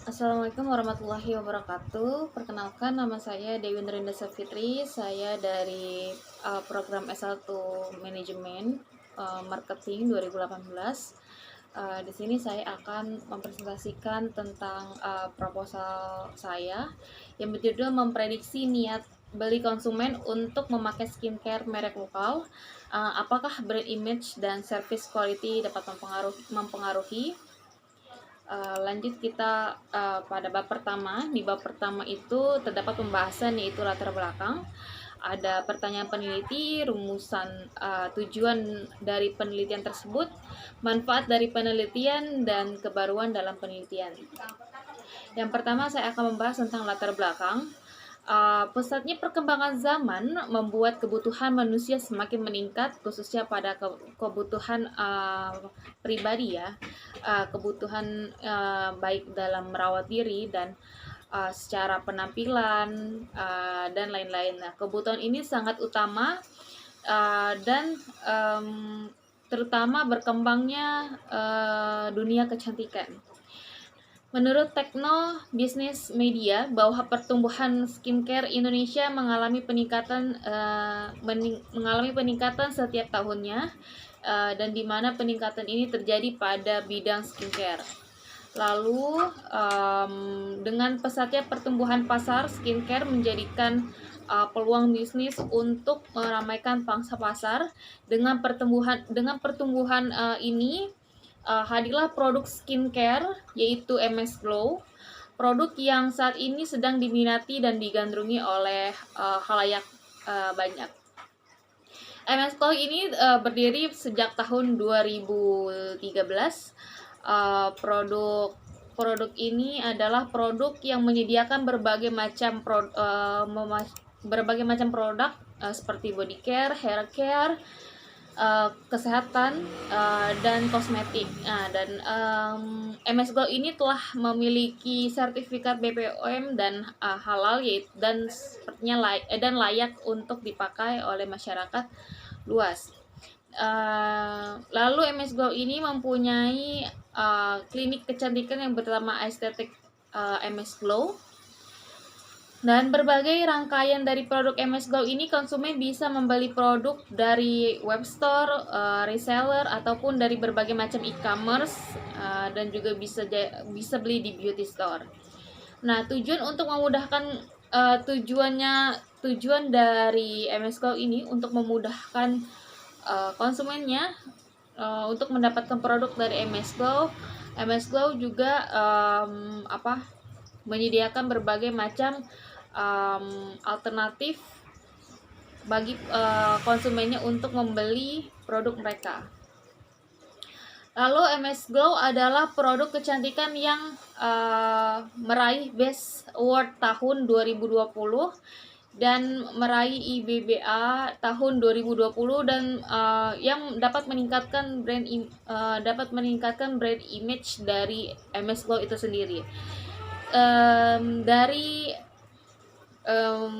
Assalamualaikum warahmatullahi wabarakatuh. Perkenalkan, nama saya Dewi Nerinda Safitri. Saya dari program S1 Manajemen Marketing 2018. Di sini saya akan mempresentasikan tentang proposal saya yang berjudul memprediksi niat beli konsumen untuk memakai skincare merek lokal. Apakah brand image dan service quality dapat mempengaruhi. Lanjut kita pada bab pertama. Di bab pertama itu terdapat pembahasan yaitu latar belakang. Ada pertanyaan peneliti, rumusan tujuan dari penelitian tersebut, manfaat dari penelitian, dan kebaruan dalam penelitian. Yang pertama saya akan membahas tentang latar belakang. Pesatnya perkembangan zaman membuat kebutuhan manusia semakin meningkat, khususnya pada kebutuhan pribadi ya, kebutuhan baik dalam merawat diri dan secara penampilan dan lain-lain. Nah, kebutuhan ini sangat utama dan terutama berkembangnya dunia kecantikan. Menurut Tekno Business Media, bahwa pertumbuhan skincare Indonesia mengalami peningkatan setiap tahunnya, dan di mana peningkatan ini terjadi pada bidang skincare. Lalu, dengan pesatnya pertumbuhan pasar, skincare menjadikan peluang bisnis untuk meramaikan pangsa pasar. Dengan pertumbuhan ini, hadirlah produk skincare yaitu MS Glow, produk yang saat ini sedang diminati dan digandrungi oleh khalayak banyak. MS Glow ini berdiri sejak tahun 2013. Produk ini adalah produk yang menyediakan berbagai macam produk seperti body care, hair care, kesehatan dan kosmetik. Dan MS Glow ini telah memiliki sertifikat BPOM dan halal dan sepertinya layak untuk dipakai oleh masyarakat luas. Lalu MS Glow ini mempunyai klinik kecantikan yang bernama Estetik MS Glow. Dan berbagai rangkaian dari produk MS Glow ini konsumen bisa membeli produk dari webstore, reseller, ataupun dari berbagai macam e-commerce, dan juga bisa beli di beauty store. Nah, tujuan dari MS Glow ini untuk memudahkan konsumennya untuk mendapatkan produk dari MS Glow. MS Glow juga menyediakan berbagai macam alternatif bagi konsumennya untuk membeli produk mereka. Lalu MS Glow adalah produk kecantikan yang meraih Best Award tahun 2020 dan meraih IBBA tahun 2020 dan yang dapat meningkatkan brand image dari MS Glow itu sendiri. Dari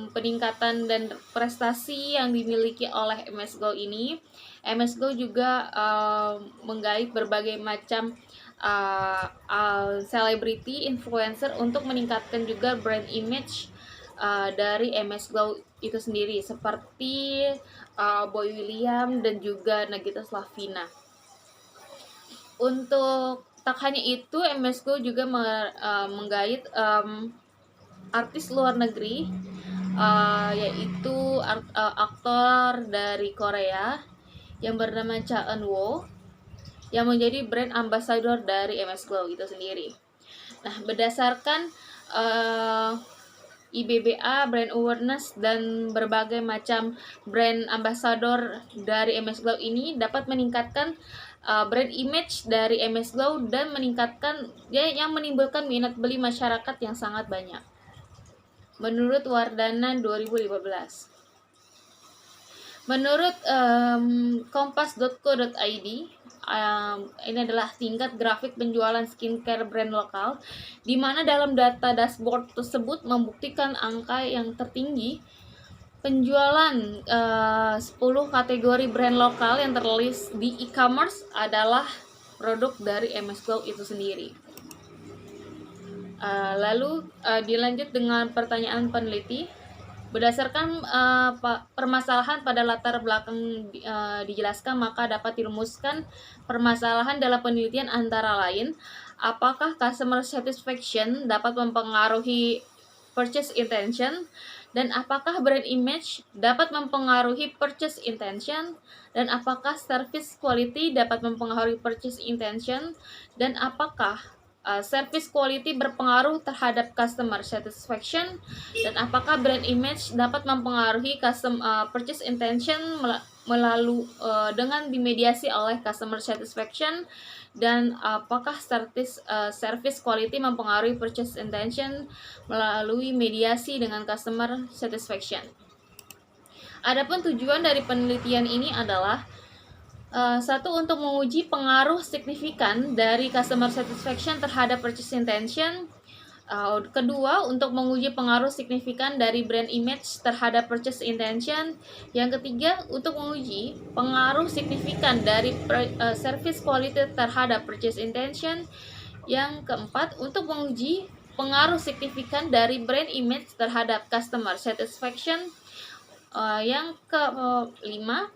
peningkatan dan prestasi yang dimiliki oleh MS Glow ini, MS Glow juga menggait berbagai macam selebriti, influencer untuk meningkatkan juga brand image dari MS Glow itu sendiri, seperti Boy William dan juga Nagita Slavina. Untuk tak hanya itu, MS Glow juga menggait artis luar negeri, yaitu aktor dari Korea yang bernama Cha Eun-woo yang menjadi brand ambassador dari MS Glow itu sendiri. Nah, berdasarkan IBBA, brand awareness, dan berbagai macam brand ambassador dari MS Glow ini dapat meningkatkan brand image dari MS Glow dan menimbulkan minat beli masyarakat yang sangat banyak. Menurut Wardana 2015. Menurut kompas.co.id, ini adalah tingkat grafik penjualan skincare brand lokal, di mana dalam data dashboard tersebut membuktikan angka yang tertinggi penjualan 10 kategori brand lokal yang terlist di e-commerce adalah produk dari MS Glow itu sendiri. Dilanjut dengan pertanyaan peneliti. Berdasarkan permasalahan pada latar belakang dijelaskan, maka dapat dirumuskan permasalahan dalam penelitian antara lain, apakah customer satisfaction dapat mempengaruhi purchase intention, dan apakah brand image dapat mempengaruhi purchase intention, dan apakah service quality dapat mempengaruhi purchase intention, dan apakah service quality berpengaruh terhadap customer satisfaction, dan apakah brand image dapat mempengaruhi purchase intention melalui dengan dimediasi oleh customer satisfaction, dan apakah service quality mempengaruhi purchase intention melalui mediasi dengan customer satisfaction. Adapun tujuan dari penelitian ini adalah satu, untuk menguji pengaruh signifikan dari customer satisfaction terhadap purchase intention. Kedua, untuk menguji pengaruh signifikan dari brand image terhadap purchase intention. Yang ketiga, untuk menguji pengaruh signifikan dari service quality terhadap purchase intention. Yang keempat, untuk menguji pengaruh signifikan dari brand image terhadap customer satisfaction. Yang kelima,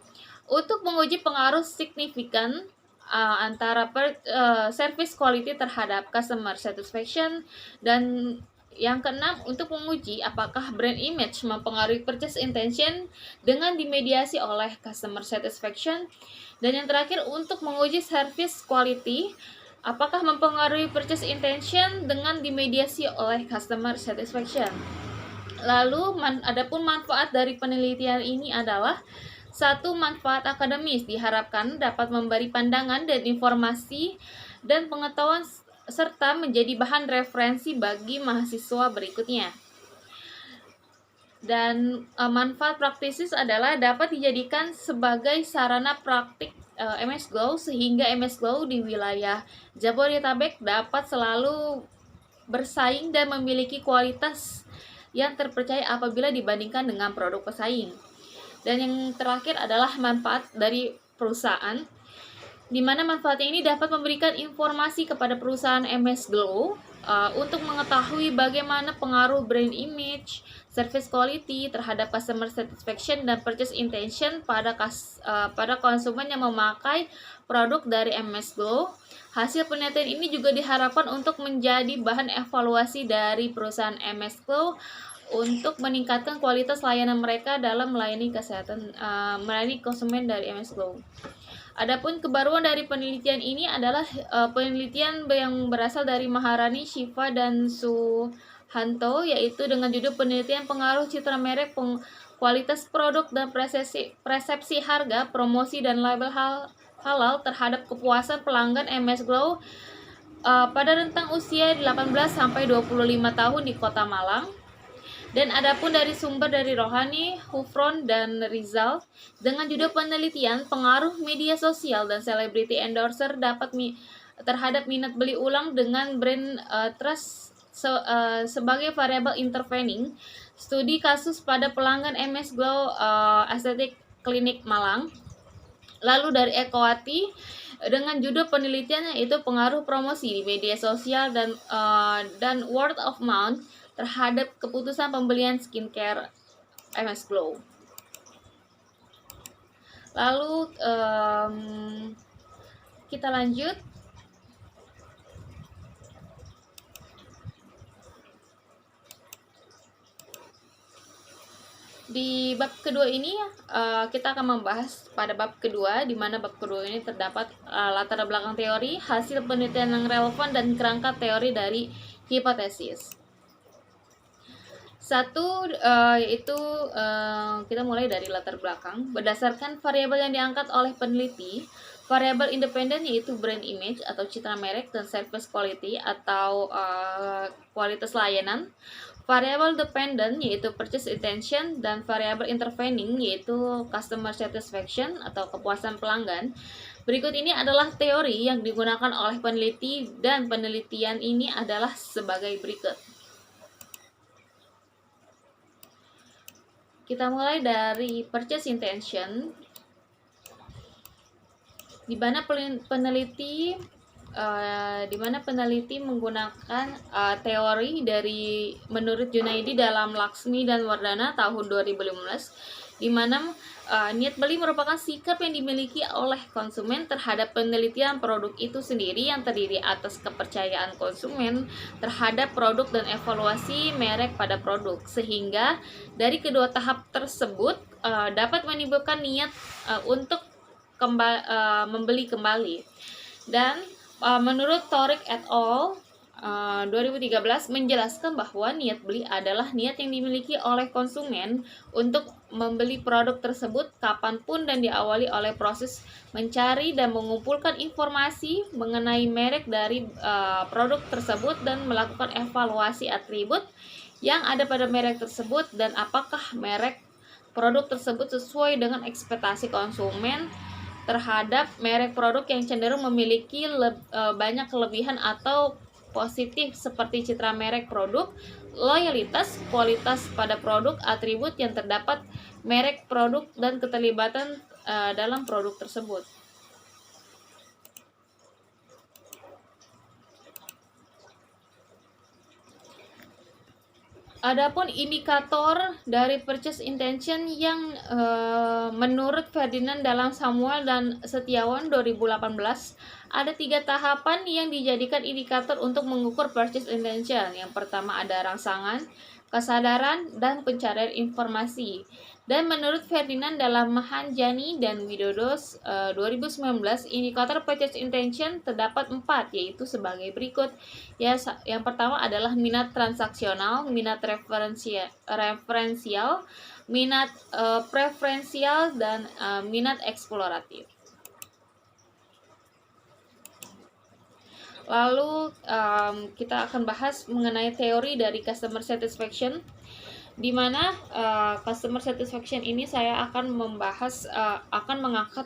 untuk menguji pengaruh signifikan antara service quality terhadap customer satisfaction. Dan yang keenam, untuk menguji apakah brand image mempengaruhi purchase intention dengan dimediasi oleh customer satisfaction. Dan yang terakhir, untuk menguji service quality apakah mempengaruhi purchase intention dengan dimediasi oleh customer satisfaction. Lalu adapun manfaat dari penelitian ini adalah: satu, manfaat akademis diharapkan dapat memberi pandangan dan informasi dan pengetahuan serta menjadi bahan referensi bagi mahasiswa berikutnya. Dan manfaat praktis adalah dapat dijadikan sebagai sarana praktik MS Glow, sehingga MS Glow di wilayah Jabodetabek dapat selalu bersaing dan memiliki kualitas yang terpercaya apabila dibandingkan dengan produk pesaing. Dan yang terakhir adalah manfaat dari perusahaan, di mana manfaatnya ini dapat memberikan informasi kepada perusahaan MS Glow untuk mengetahui bagaimana pengaruh brand image, service quality terhadap customer satisfaction dan purchase intention pada konsumen yang memakai produk dari MS Glow. Hasil penelitian ini juga diharapkan untuk menjadi bahan evaluasi dari perusahaan MS Glow untuk meningkatkan kualitas layanan mereka dalam melayani melayani konsumen dari MS Glow. Adapun kebaruan dari penelitian ini adalah penelitian yang berasal dari Maharani, Shiva, dan Suhanto, yaitu dengan judul penelitian pengaruh citra merek, kualitas produk, dan persepsi harga, promosi, dan label halal terhadap kepuasan pelanggan MS Glow pada rentang usia 18 sampai 25 tahun di Kota Malang. Dan adapun dari sumber dari Rohani, Hufron, dan Rizal dengan judul penelitian pengaruh media sosial dan celebrity endorser terhadap minat beli ulang dengan brand trust sebagai variabel intervening, studi kasus pada pelanggan MS Glow Aesthetic Clinic Malang. Lalu dari Ekowati dengan judul penelitiannya itu pengaruh promosi di media sosial dan word of mouth terhadap keputusan pembelian skincare MS Glow. Lalu kita lanjut. Di bab kedua ini kita akan membahas pada bab kedua, di mana bab kedua ini terdapat latar belakang teori, hasil penelitian yang relevan, dan kerangka teori dari hipotesis. Satu, yaitu kita mulai dari latar belakang. Berdasarkan variabel yang diangkat oleh peneliti, variabel independen yaitu brand image atau citra merek, dan service quality atau kualitas layanan. Variabel dependent yaitu purchase intention, dan variabel intervening yaitu customer satisfaction atau kepuasan pelanggan. Berikut ini adalah teori yang digunakan oleh peneliti, dan penelitian ini adalah sebagai berikut. Kita mulai dari purchase intention, di mana peneliti di mana peneliti menggunakan teori dari menurut Junaidi dalam Laksmi dan Wardana tahun 2015, di mana niat beli merupakan sikap yang dimiliki oleh konsumen terhadap penelitian produk itu sendiri yang terdiri atas kepercayaan konsumen terhadap produk dan evaluasi merek pada produk, sehingga dari kedua tahap tersebut dapat menimbulkan niat untuk membeli kembali. Dan menurut Torik et al. 2013 menjelaskan bahwa niat beli adalah niat yang dimiliki oleh konsumen untuk membeli produk tersebut kapanpun dan diawali oleh proses mencari dan mengumpulkan informasi mengenai merek dari produk tersebut dan melakukan evaluasi atribut yang ada pada merek tersebut dan apakah merek produk tersebut sesuai dengan ekspektasi konsumen terhadap merek produk yang cenderung memiliki banyak kelebihan atau positif seperti citra merek produk, loyalitas, kualitas pada produk, atribut yang terdapat merek produk dan keterlibatan dalam produk tersebut. Adapun indikator dari purchase intention yang menurut Ferdinand dalam Samuel dan Setiawan 2018 ada 3 tahapan yang dijadikan indikator untuk mengukur purchase intention. Yang pertama ada rangsangan, kesadaran, dan pencarian informasi. Dan menurut Ferdinand dalam Mahanjani dan Widodo 2019, indikator purchase intention terdapat 4, yaitu sebagai berikut. Ya, yang pertama adalah minat transaksional, minat referensial, minat preferensial, dan minat eksploratif. Lalu kita akan bahas mengenai teori dari customer satisfaction, di mana customer satisfaction ini saya akan membahas akan mengangkat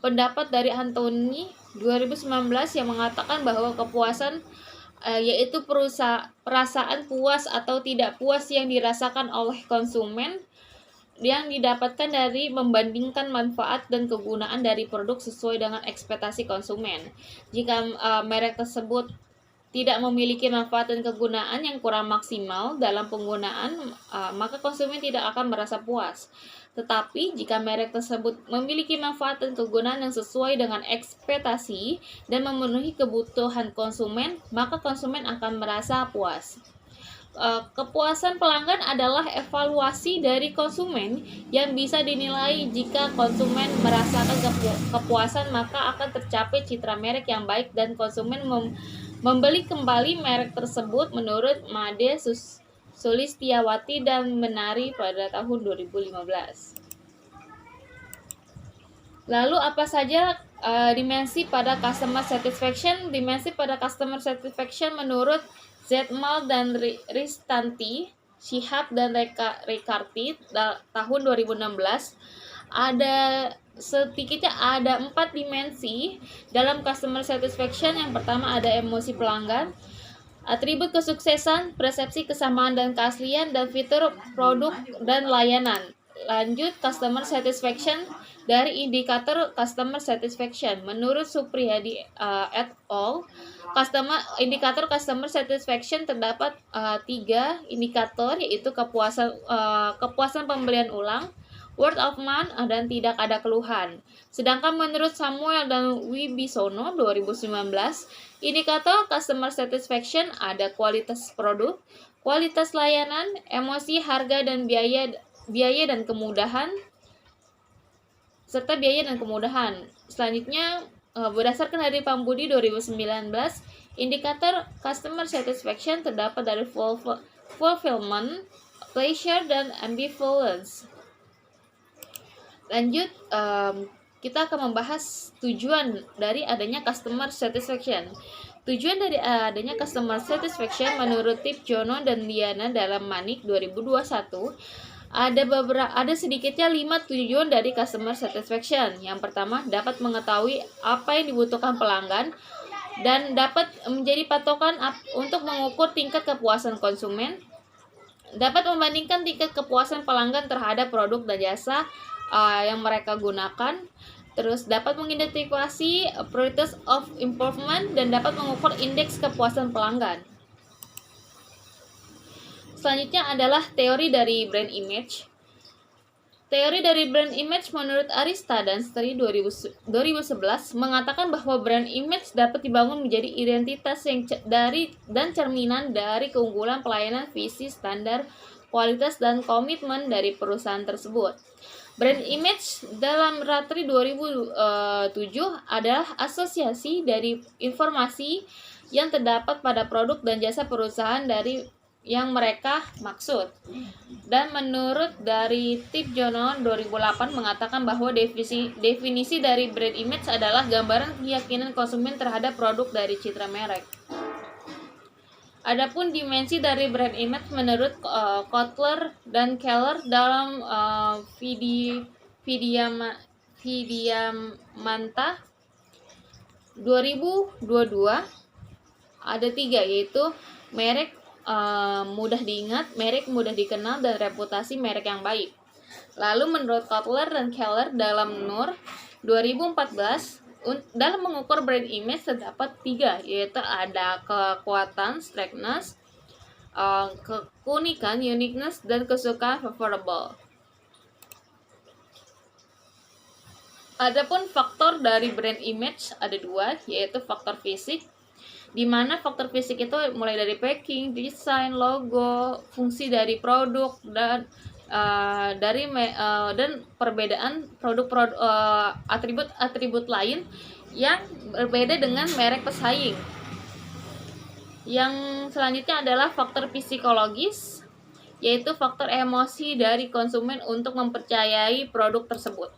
pendapat dari Anthony 2019 yang mengatakan bahwa kepuasan yaitu perasaan puas atau tidak puas yang dirasakan oleh konsumen yang didapatkan dari membandingkan manfaat dan kegunaan dari produk sesuai dengan ekspektasi konsumen. Jika merek tersebut tidak memiliki manfaat dan kegunaan yang kurang maksimal dalam penggunaan, maka konsumen tidak akan merasa puas. Tetapi jika merek tersebut memiliki manfaat dan kegunaan yang sesuai dengan ekspektasi dan memenuhi kebutuhan konsumen, maka konsumen akan merasa puas. Kepuasan pelanggan adalah evaluasi dari konsumen yang bisa dinilai. Jika konsumen merasakan kepuasan, maka akan tercapai citra merek yang baik dan konsumen membeli kembali merek tersebut menurut Made Sulistiawati dan Menari pada tahun 2015. Lalu apa saja dimensi pada customer satisfaction? Dimensi pada customer satisfaction menurut Zetmal dan Ristanti, Shihab dan Ricarti tahun 2016 ada sedikitnya ada 4 dimensi dalam customer satisfaction. Yang pertama ada emosi pelanggan, atribut kesuksesan, persepsi kesamaan dan keaslian, dan fitur produk dan layanan. Lanjut, customer satisfaction dari indikator customer satisfaction. Menurut Supriyadi et al., indikator customer satisfaction terdapat 3 indikator, yaitu kepuasan pembelian ulang, word of mouth, dan tidak ada keluhan. Sedangkan menurut Samuel dan Wibisono 2019, indikator customer satisfaction ada kualitas produk, kualitas layanan, emosi, harga, dan biaya dan kemudahan, serta biaya dan kemudahan. Selanjutnya, berdasarkan dari Pambudi 2019, indikator customer satisfaction terdapat dari fulfillment, pleasure, dan ambivalence. Lanjut, kita akan membahas tujuan dari adanya customer satisfaction. Tujuan dari adanya customer satisfaction menurut Tip Jono dan Diana dalam Manik 2021 ada sedikitnya 5 tujuan dari customer satisfaction. Yang pertama, dapat mengetahui apa yang dibutuhkan pelanggan dan dapat menjadi patokan untuk mengukur tingkat kepuasan konsumen. Dapat membandingkan tingkat kepuasan pelanggan terhadap produk dan jasa yang mereka gunakan. Terus dapat mengidentifikasi prioritas of improvement dan dapat mengukur indeks kepuasan pelanggan. Selanjutnya adalah teori dari brand image. Teori dari brand image menurut Arista dan Steri 2011 mengatakan bahwa brand image dapat dibangun menjadi identitas yang dan cerminan dari keunggulan pelayanan, visi, standar, kualitas, dan komitmen dari perusahaan tersebut. Brand image dalam Ratri 2007 adalah asosiasi dari informasi yang terdapat pada produk dan jasa perusahaan dari yang mereka maksud. Dan menurut dari Tip Journal 2008 mengatakan bahwa definisi dari brand image adalah gambaran keyakinan konsumen terhadap produk dari citra merek. Adapun dimensi dari brand image menurut Kotler dan Keller dalam Vidyamanta 2022 ada 3, yaitu merek mudah diingat, merek mudah dikenal, dan reputasi merek yang baik. Lalu menurut Kotler dan Keller dalam NUR 2014 dalam mengukur brand image terdapat 3, yaitu ada kekuatan, strengthness, keunikan, uniqueness, dan kesukaan, favorable. Adapun faktor dari brand image ada 2, yaitu faktor fisik, di mana faktor fisik itu mulai dari packing, desain, logo, fungsi dari produk, dan dan perbedaan atribut-atribut lain yang berbeda dengan merek pesaing. Yang selanjutnya adalah faktor psikologis, yaitu faktor emosi dari konsumen untuk mempercayai produk tersebut.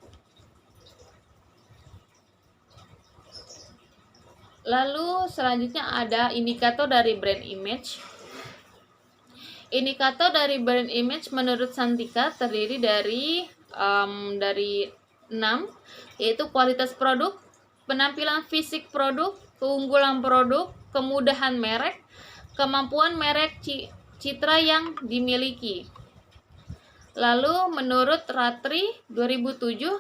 Lalu selanjutnya ada indikator dari brand image. Indikator dari brand image menurut Santika terdiri dari 6, yaitu kualitas produk, penampilan fisik produk, keunggulan produk, kemudahan merek, kemampuan merek, citra yang dimiliki. Lalu menurut Ratri 2007,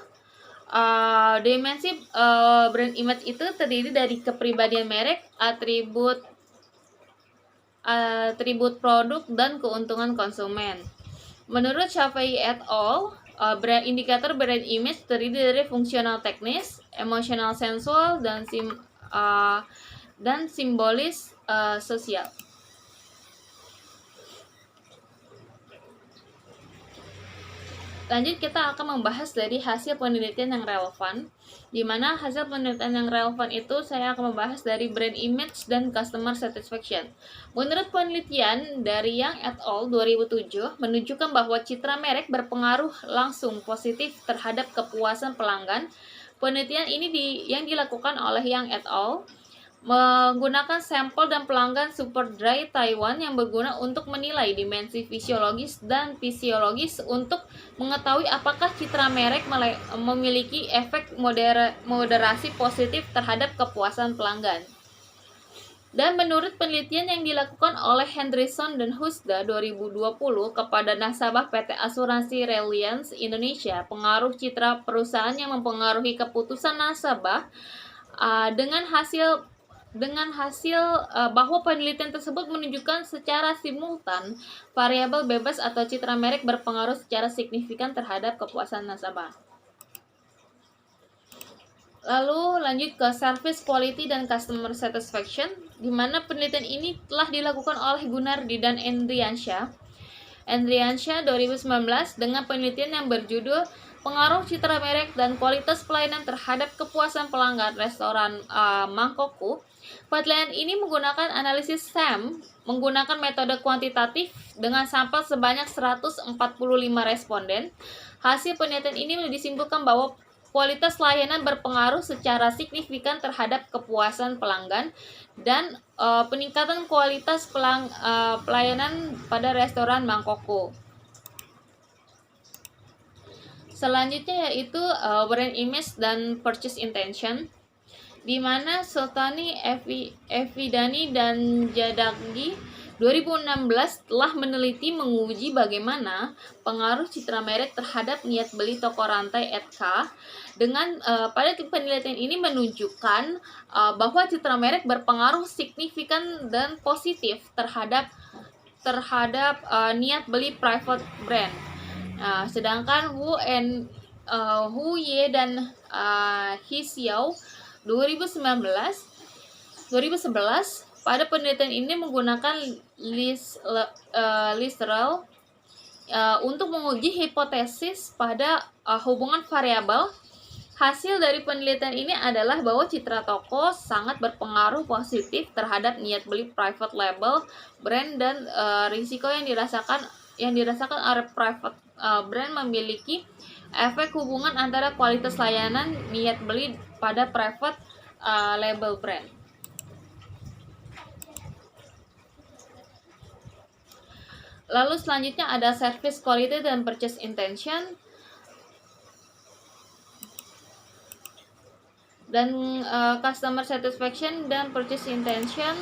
dimensi brand image itu terdiri dari kepribadian merek, atribut produk, dan keuntungan konsumen. Menurut Shafei et al., indikator brand image terdiri dari fungsional teknis, emosional sensual, dan simbolis sosial. Lanjut, kita akan membahas dari hasil penelitian yang relevan, di mana hasil penelitian yang relevan itu saya akan membahas dari brand image dan customer satisfaction. Menurut penelitian dari Yang et al. 2007 menunjukkan bahwa citra merek berpengaruh langsung positif terhadap kepuasan pelanggan. Penelitian ini yang dilakukan oleh Yang et al. Menggunakan sampel dan pelanggan Superdry Taiwan yang berguna untuk menilai dimensi fisiologis dan fisiologis untuk mengetahui apakah citra merek memiliki efek moderasi positif terhadap kepuasan pelanggan. Dan menurut penelitian yang dilakukan oleh Henderson dan Husda 2020 kepada nasabah PT Asuransi Reliance Indonesia, pengaruh citra perusahaan yang mempengaruhi keputusan nasabah dengan hasil bahwa penelitian tersebut menunjukkan secara simultan variabel bebas atau citra merek berpengaruh secara signifikan terhadap kepuasan nasabah. Lalu lanjut ke service quality dan customer satisfaction, di mana penelitian ini telah dilakukan oleh Gunardi dan Endriansyah 2019 dengan penelitian yang berjudul Pengaruh Citra Merek dan Kualitas Pelayanan Terhadap Kepuasan Pelanggan Restoran Mangkokku. Penelitian ini menggunakan analisis SAM menggunakan metode kuantitatif dengan sampel sebanyak 145 responden. Hasil penelitian ini disimpulkan bahwa kualitas layanan berpengaruh secara signifikan terhadap kepuasan pelanggan dan peningkatan kualitas pelayanan pada restoran Mangkokku. Selanjutnya yaitu brand image dan purchase intention, di mana Sultani, Evidani, dan Jadaggi 2016 telah meneliti menguji bagaimana pengaruh citra merek terhadap niat beli toko rantai ETK. Dengan pada penelitian ini menunjukkan bahwa citra merek berpengaruh signifikan dan positif terhadap niat beli private brand. Sedangkan Hu Ye dan He Xiao 2011 pada penelitian ini menggunakan literal untuk menguji hipotesis pada hubungan variabel. Hasil dari penelitian ini adalah bahwa citra toko sangat berpengaruh positif terhadap niat beli private label brand, dan risiko yang dirasakan oleh private brand memiliki efek hubungan antara kualitas layanan niat beli pada private label brand. Lalu selanjutnya ada service quality dan purchase intention. Dan customer satisfaction dan purchase intention.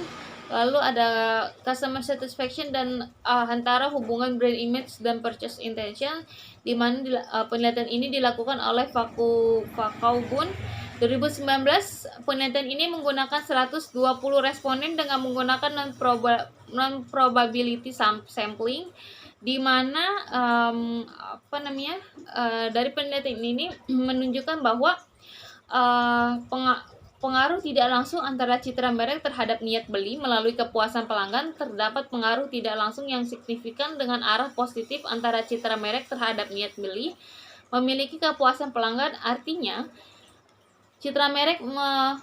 Lalu ada customer satisfaction dan antara hubungan brand image dan purchase intention, di mana penelitian ini dilakukan oleh Fakaubun 2019. Penelitian ini menggunakan 120 responden dengan menggunakan non-probability sampling, di mana dari penelitian ini menunjukkan bahwa pengaruh tidak langsung antara citra merek terhadap niat beli melalui kepuasan pelanggan. Terdapat pengaruh tidak langsung yang signifikan dengan arah positif antara citra merek terhadap niat beli memiliki kepuasan pelanggan. Artinya, citra merek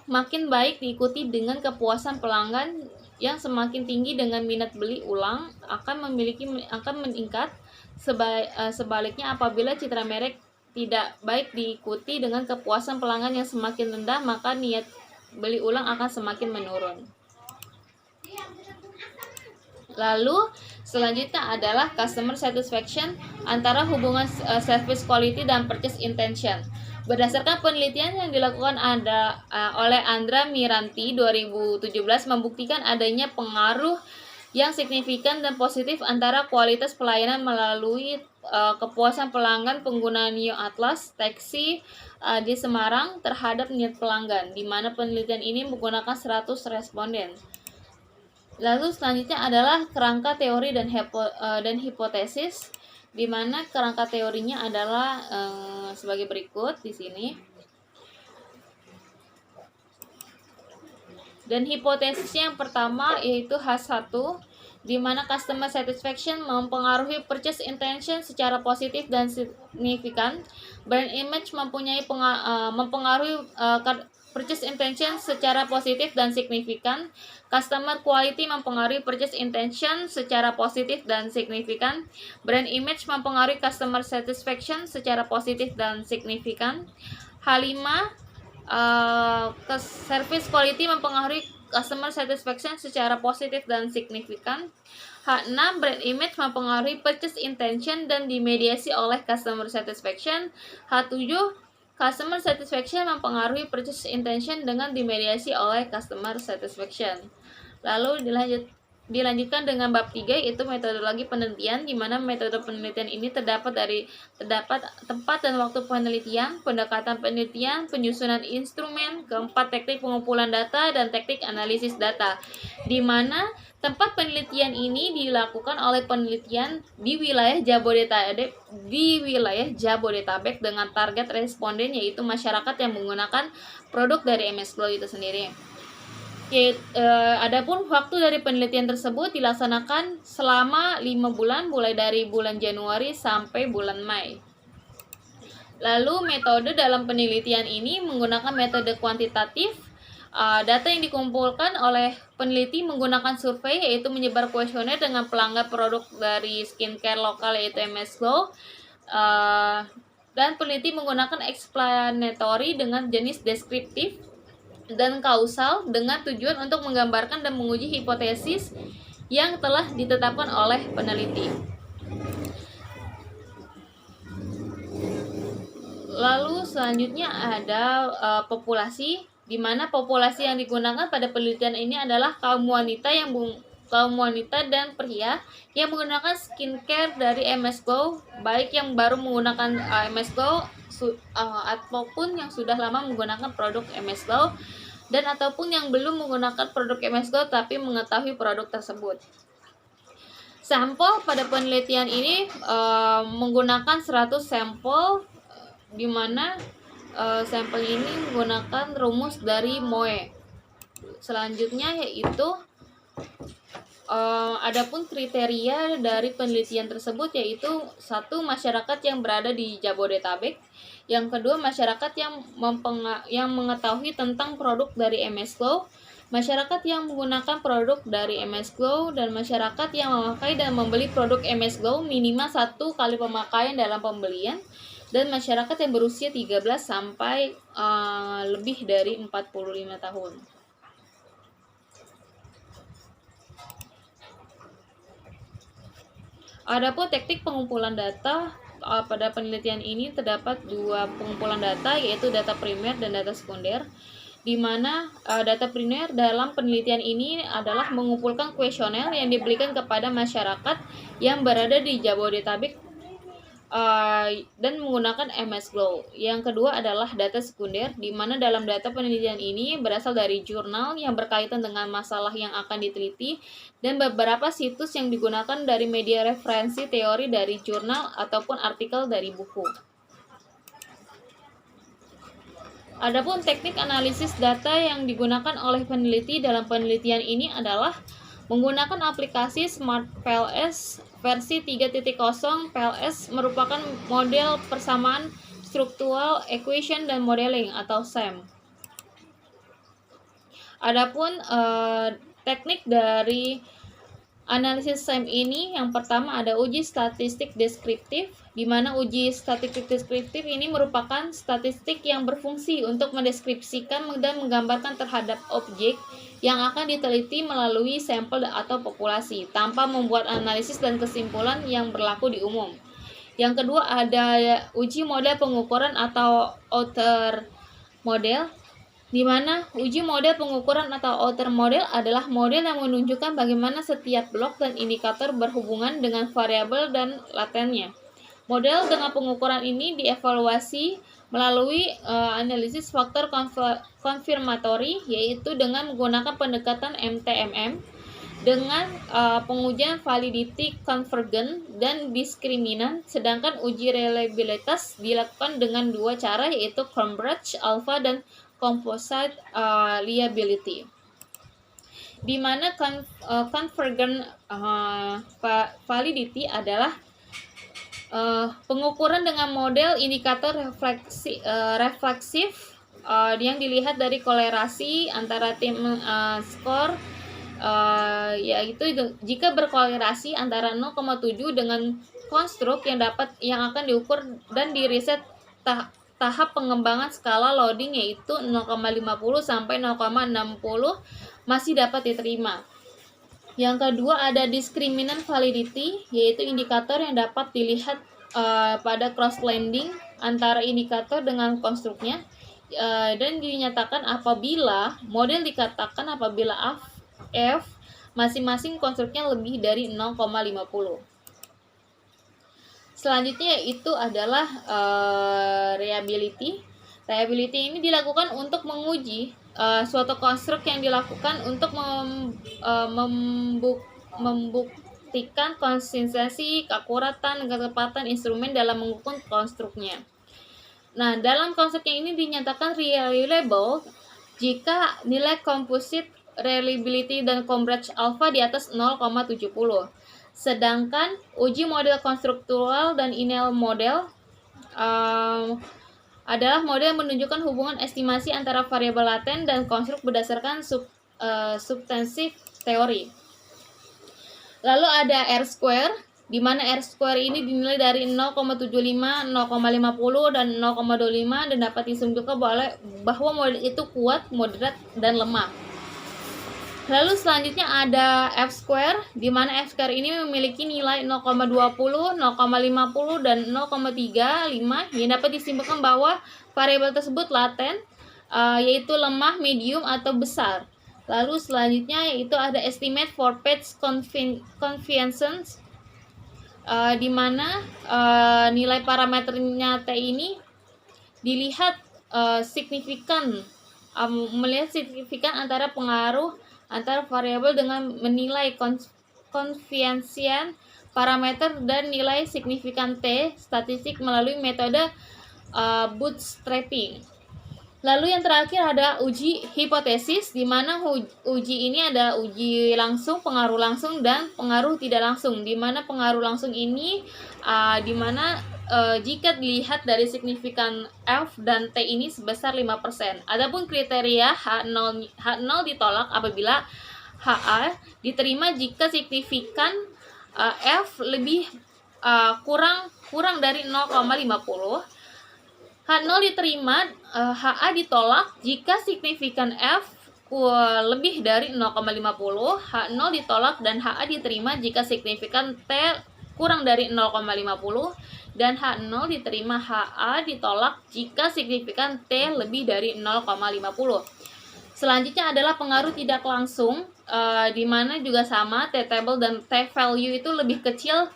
makin baik diikuti dengan kepuasan pelanggan yang semakin tinggi dengan minat beli ulang akan meningkat. Sebaliknya, apabila citra merek tidak baik diikuti dengan kepuasan pelanggan yang semakin rendah, maka niat beli ulang akan semakin menurun. Lalu selanjutnya adalah customer satisfaction antara hubungan service quality dan purchase intention. Berdasarkan penelitian yang dilakukan oleh Andra Miranti 2017 membuktikan adanya pengaruh yang signifikan dan positif antara kualitas pelayanan melalui kepuasan pelanggan pengguna Neo Atlas taksi di Semarang terhadap niat pelanggan, di mana penelitian ini menggunakan 100 responden. Lalu selanjutnya adalah kerangka teori dan hipotesis, di mana kerangka teorinya adalah sebagai berikut di sini. Dan hipotesisnya yang pertama yaitu H1, di mana customer satisfaction mempengaruhi purchase intention secara positif dan signifikan. Brand image mempengaruhi purchase intention secara positif dan signifikan. Customer quality mempengaruhi purchase intention secara positif dan signifikan. Brand image mempengaruhi customer satisfaction secara positif dan signifikan. H5, service quality mempengaruhi customer satisfaction secara positif dan signifikan. H6, brand image mempengaruhi purchase intention dan dimediasi oleh customer satisfaction. H7, customer satisfaction mempengaruhi purchase intention dengan dimediasi oleh customer satisfaction. Lalu dilanjutkan dengan bab 3 yaitu metodologi penelitian, di mana metode penelitian ini terdapat tempat dan waktu penelitian, pendekatan penelitian, penyusunan instrumen, keempat teknik pengumpulan data dan teknik analisis data, di mana tempat penelitian ini dilakukan oleh penelitian di wilayah Jabodetabek dengan target responden yaitu masyarakat yang menggunakan produk dari MS Glow itu sendiri. Adapun waktu dari penelitian tersebut dilaksanakan selama 5 bulan, mulai dari bulan Januari sampai bulan Mei. Lalu metode dalam penelitian ini menggunakan metode kuantitatif. Data yang dikumpulkan oleh peneliti menggunakan survei, yaitu menyebar kuesioner dengan pelanggan produk dari skincare lokal yaitu MS Glow. Dan peneliti menggunakan explanatory dengan jenis deskriptif dan kausal dengan tujuan untuk menggambarkan dan menguji hipotesis yang telah ditetapkan oleh peneliti. Lalu selanjutnya ada populasi, di mana populasi yang digunakan pada penelitian ini adalah kaum wanita yang kaum wanita dan pria yang menggunakan skincare dari MS Glow, baik yang baru menggunakan MS Glow ataupun yang sudah lama menggunakan produk MS Glow, dan ataupun yang belum menggunakan produk MS Glow tapi mengetahui produk tersebut. Sampel pada penelitian ini menggunakan 100 sampel, di mana sampel ini menggunakan rumus dari Moe. Selanjutnya yaitu adapun kriteria dari penelitian tersebut yaitu satu, masyarakat yang berada di Jabodetabek. Yang kedua, masyarakat yang mengetahui tentang produk dari MS Glow, masyarakat yang menggunakan produk dari MS Glow, dan masyarakat yang memakai dan membeli produk MS Glow minimal 1 kali pemakaian dalam pembelian, dan masyarakat yang berusia 13 sampai lebih dari 45 tahun. Adapun teknik pengumpulan data, pada penelitian ini terdapat 2 pengumpulan data, yaitu data primer dan data sekunder, di mana data primer dalam penelitian ini adalah mengumpulkan kuesioner yang diberikan kepada masyarakat yang berada di Jabodetabek dan menggunakan MS Glow. Yang kedua adalah data sekunder, di mana dalam data penelitian ini berasal dari jurnal yang berkaitan dengan masalah yang akan diteliti dan beberapa situs yang digunakan dari media referensi teori dari jurnal ataupun artikel dari buku. Adapun teknik analisis data yang digunakan oleh peneliti dalam penelitian ini adalah menggunakan aplikasi Smart PLS versi 3.0. PLS merupakan model persamaan structural equation dan modeling atau SEM. Adapun teknik dari analisis SEM ini, yang pertama ada uji statistik deskriptif, di mana uji statistik deskriptif ini merupakan statistik yang berfungsi untuk mendeskripsikan dan menggambarkan terhadap objek yang akan diteliti melalui sampel atau populasi, tanpa membuat analisis dan kesimpulan yang berlaku di umum. Yang kedua ada uji model pengukuran atau outer model, di mana uji model pengukuran atau outer model adalah model yang menunjukkan bagaimana setiap blok dan indikator berhubungan dengan variabel dan latennya. Model dengan pengukuran ini dievaluasi melalui analisis faktor konfirmatori, yaitu dengan menggunakan pendekatan MTMM dengan pengujian validity convergent dan diskriminan, sedangkan uji reliabilitas dilakukan dengan 2 cara, yaitu Cambridge Alpha dan composite liability, di mana convergent validity adalah pengukuran dengan model indikator refleksif yang dilihat dari kolerasi antara tim skor, yaitu jika berkolerasi antara 0,7 dengan konstruk yang akan diukur dan diriset tahap pengembangan skala loading, yaitu 0,50 sampai 0,60 masih dapat diterima. Yang kedua ada discriminant validity, yaitu indikator yang dapat dilihat pada cross-landing antara indikator dengan konstruknya, dan dinyatakan apabila model dikatakan apabila F masing-masing konstruknya lebih dari 0,50. Selanjutnya yaitu adalah reliability. Reliability ini dilakukan untuk menguji suatu konstruk yang dilakukan untuk membuktikan konsistensi, keakuratan, dan ketepatan instrumen dalam mengukur konstruknya. Nah, dalam konstruknya ini dinyatakan reliable jika nilai composite reliability dan Cambridge alpha di atas 0,70. Sedangkan uji model konstruktural dan inel model adalah model yang menunjukkan hubungan estimasi antara variabel laten dan konstruk berdasarkan substansive teori. Lalu ada R-square, di mana R-square ini dinilai dari 0,75, 0,50, dan 0,25 dan dapat disimpulkan bahwa model itu kuat, moderat, dan lemah. Lalu selanjutnya ada F-square, di mana F-square ini memiliki nilai 0,20, 0,50, dan 0,35 yang dapat disimpulkan bahwa variabel tersebut laten, yaitu lemah, medium, atau besar. Lalu selanjutnya yaitu ada estimate for page convenience, di mana nilai parameternya T ini dilihat melihat signifikan antara pengaruh antara variabel dengan menilai konvensian parameter dan nilai signifikan T statistik melalui metode bootstrapping. Lalu yang terakhir ada uji hipotesis, di mana uji ini ada uji langsung, pengaruh langsung, dan pengaruh tidak langsung. Di mana pengaruh langsung ini jika dilihat dari signifikan F dan T ini sebesar 5%. Adapun kriteria H0 ditolak apabila HA diterima jika signifikan F lebih kurang dari 0,50. H0 diterima, HA ditolak jika signifikan F lebih dari 0,50, H0 ditolak dan HA diterima jika signifikan T kurang dari 0,50, dan H0 diterima, HA ditolak jika signifikan T lebih dari 0,50. Selanjutnya adalah pengaruh tidak langsung, di mana juga sama, T-table dan T-value itu lebih kecil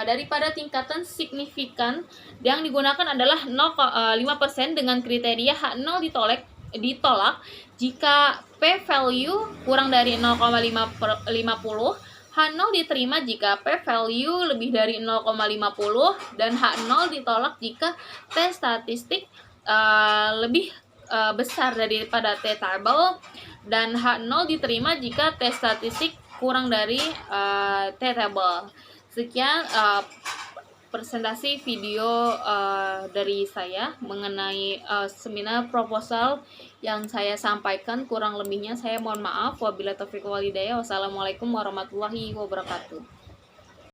daripada tingkatan signifikan. Yang digunakan adalah 5% dengan kriteria H0 ditolak jika p-value kurang dari 0,50, H0 diterima jika p-value lebih dari 0,50, dan H0 ditolak jika T statistik lebih besar daripada T-table, dan H0 diterima jika T statistik kurang dari T-table. Sekian presentasi video dari saya mengenai seminar proposal yang saya sampaikan. Kurang lebihnya saya mohon maaf. Wabillahi taufiq wal hidayah. Wassalamualaikum warahmatullahi wabarakatuh.